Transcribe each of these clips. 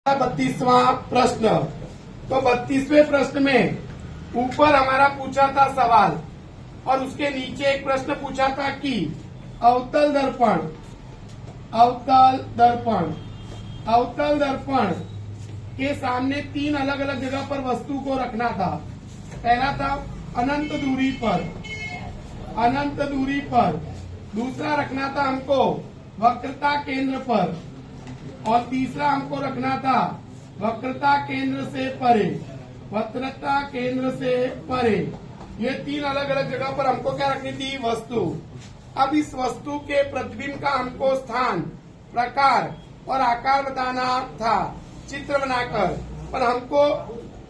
32वां प्रश्न। तो 32वें प्रश्न में ऊपर हमारा पूछा था सवाल और उसके नीचे एक प्रश्न पूछा था कि अवतल दर्पण के सामने तीन अलग अलग जगह पर वस्तु को रखना था। पहला था अनंत दूरी पर, दूसरा रखना था हमको वक्रता केंद्र पर और तीसरा हमको रखना था वक्रता केंद्र से परे। ये तीन अलग अलग जगह पर हमको क्या रखनी थी? वस्तु। अब इस वस्तु के प्रतिबिंब का हमको स्थान, प्रकार और आकार बताना था चित्र बनाकर। पर हमको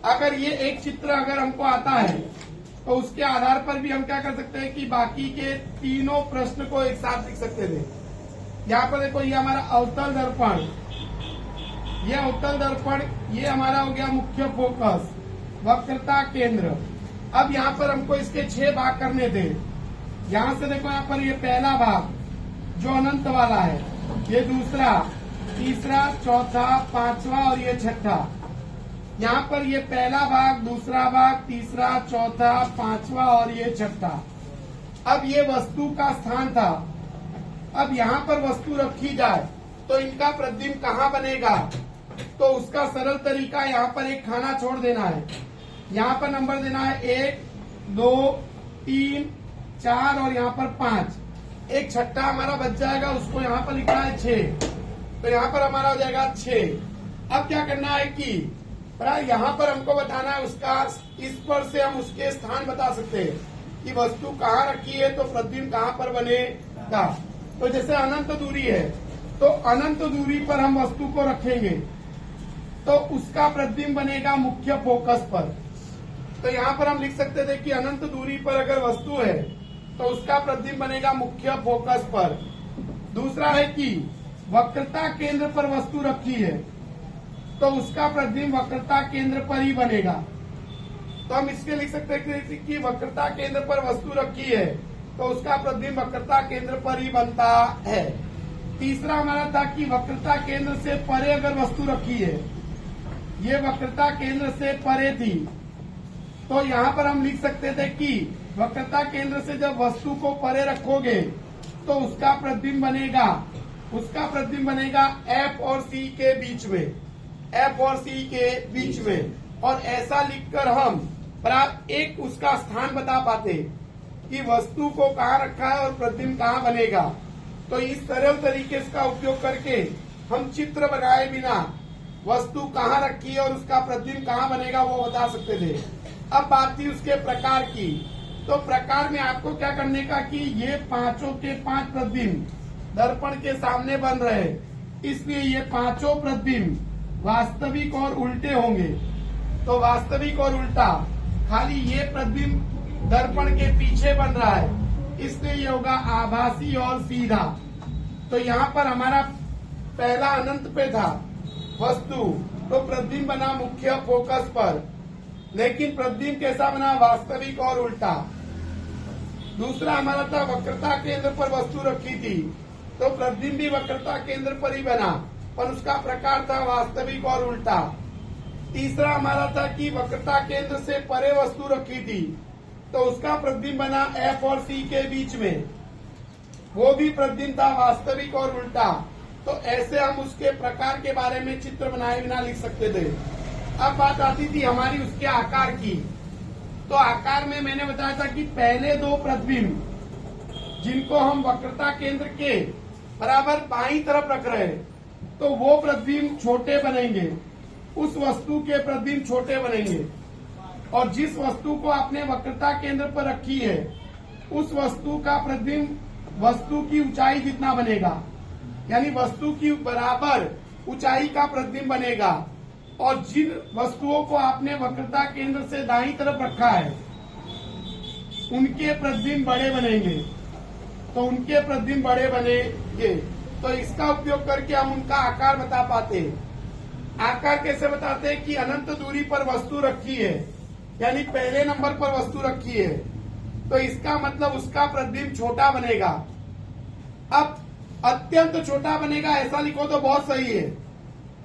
अगर ये एक चित्र अगर हमको आता है तो उसके आधार पर भी हम क्या कर सकते हैं कि बाकी के तीनों प्रश्न को एक साथ लिख सकते थे। यहाँ पर देखो, ये हमारा अवतल दर्पण, ये हमारा हो गया मुख्य फोकस, वक्रता केंद्र। अब यहाँ पर हमको इसके 6 भाग करने थे। यहाँ से देखो, यहाँ पर ये पहला भाग जो अनंत वाला है, ये दूसरा, तीसरा, चौथा, पांचवा और ये छठा। यहाँ पर ये पहला भाग, दूसरा भाग, तीसरा, चौथा, पांचवा और ये छठा। अब ये वस्तु का स्थान था। अब यहाँ पर वस्तु रखी जाए तो इनका प्रतिबिंब कहाँ बनेगा? तो उसका सरल तरीका यहाँ पर एक खाना छोड़ देना है। यहाँ पर नंबर देना है 1, 2, 3, 4 और यहाँ पर 5। एक छठा हमारा बच जाएगा, उसको यहाँ पर लिखना है 6। तो यहाँ पर हमारा हो जाएगा 6। अब क्या करना है कि यहाँ पर हमको बताना है उसका, इस पर से हम उसके स्थान बता सकते हैं कि वस्तु कहाँ रखी है तो प्रतिबिंब कहाँ पर बनेगा। तो जैसे अनंत दूरी है तो अनंत दूरी पर हम वस्तु को रखेंगे तो उसका प्रतिबिंब बनेगा मुख्य फोकस पर। तो यहाँ पर हम लिख सकते थे कि अनंत दूरी पर अगर वस्तु है तो उसका प्रतिबिंब बनेगा मुख्य फोकस पर। दूसरा है कि वक्रता केंद्र पर वस्तु रखी है तो उसका प्रतिबिंब वक्रता केंद्र पर ही बनेगा। तो हम इसके लिख सकते हैं कि वक्रता केंद्र पर वस्तु रखी है तो उसका प्रतिबिंब वक्रता केंद्र पर ही बनता है। तीसरा हमारा था कि वक्रता केंद्र से परे अगर वस्तु रखी है, ये वक्रता केंद्र से परे थी, तो यहाँ पर हम लिख सकते थे कि वक्रता केंद्र से जब वस्तु को परे रखोगे तो उसका प्रतिबिंब बनेगा F और C के बीच में। और ऐसा लिखकर हम एक उसका स्थान बता पाते कि वस्तु को कहाँ रखा है और प्रतिबिंब कहाँ बनेगा। तो इस सरल तरीके का उपयोग करके हम चित्र बनाए बिना वस्तु कहाँ रखी है और उसका प्रतिबिंब कहाँ बनेगा वो बता सकते थे। अब बात थी उसके प्रकार की। तो प्रकार में आपको क्या करने का कि ये पांचों के 5 प्रतिबिंब दर्पण के सामने बन रहे, इसलिए ये पांचों प्रतिबिंब वास्तविक और उल्टे होंगे। तो वास्तविक और उल्टा, खाली ये प्रतिबिंब दर्पण के पीछे बन रहा है, इसलिए ये होगा आभासी और सीधा। तो यहाँ पर हमारा पहला अनंत पे था वस्तु, तो प्रतिबिंब बना मुख्य फोकस पर, लेकिन प्रतिबिंब कैसा बना? वास्तविक और उल्टा। दूसरा हमारा था वक्रता केंद्र पर वस्तु रखी थी, तो प्रतिबिंब भी वक्रता केंद्र पर ही बना, पर उसका प्रकार था वास्तविक और उल्टा। तीसरा हमारा था कि वक्रता केंद्र से परे वस्तु रखी थी, तो उसका प्रतिबिंब बना F और C के बीच में, वो भी प्रतिबिंब था वास्तविक और उल्टा। तो ऐसे हम उसके प्रकार के बारे में चित्र बनाए बिना लिख सकते थे। अब बात आती थी हमारी उसके आकार की। तो आकार में मैंने बताया था कि पहले 2 प्रतिबिंब जिनको हम वक्रता केंद्र के बराबर बाईं तरफ रख रहे हैं, तो वो प्रतिबिंब छोटे बनेंगे, उस वस्तु के प्रतिबिंब छोटे बनेंगे। और जिस वस्तु को आपने वक्रता केंद्र पर रखी है उस वस्तु का प्रतिबिंब वस्तु की ऊंचाई जितना बनेगा, यानी वस्तु की बराबर ऊंचाई का प्रतिबिंब बनेगा। और जिन वस्तुओं को आपने वक्रता केंद्र से दाईं तरफ रखा है उनके प्रतिबिंब बड़े बनेंगे, तो उनके प्रतिबिंब बड़े बनेंगे। तो इसका उपयोग करके हम उनका आकार बता पाते हैं। आकार कैसे बताते हैं कि अनंत दूरी पर वस्तु रखी है, यानी पहले नंबर पर वस्तु रखी है, तो इसका मतलब उसका प्रतिबिंब छोटा बनेगा। अब अत्यंत छोटा बनेगा ऐसा लिखो तो बहुत सही है,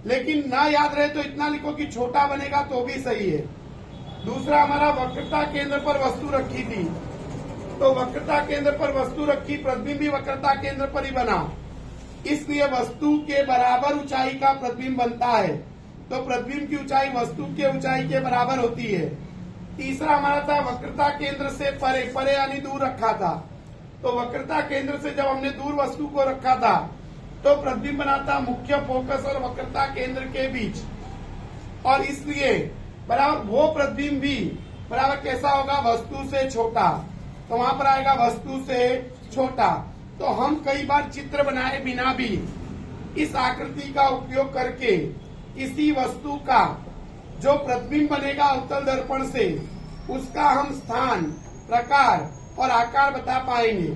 लेकिन ना याद रहे तो इतना लिखो कि छोटा बनेगा तो भी सही है। दूसरा हमारा वक्रता केंद्र पर वस्तु रखी थी, तो वक्रता केंद्र पर वस्तु रखी, प्रतिबिंब भी वक्रता केंद्र पर ही बना, इसलिए वस्तु के बराबर ऊंचाई का प्रतिबिंब बनता है। तो प्रतिबिंब की ऊंचाई वस्तु के ऊंचाई के बराबर होती है। तीसरा हमारा था वक्रता केंद्र से परे, परे यानी दूर रखा था। तो वक्रता केंद्र से जब हमने दूर वस्तु को रखा था तो प्रतिबिंब बना था मुख्य फोकस और वक्रता केंद्र के बीच, और इसलिए बराबर वो प्रतिबिंब भी बराबर कैसा होगा, वस्तु से छोटा। तो वहां पर आएगा वस्तु से छोटा। तो हम कई बार चित्र बनाए बिना भी इस आकृति का उपयोग करके किसी वस्तु का जो प्रतिबिंब बनेगा अवतल दर्पण से, उसका हम स्थान, प्रकार और आकार बता पाएंगे।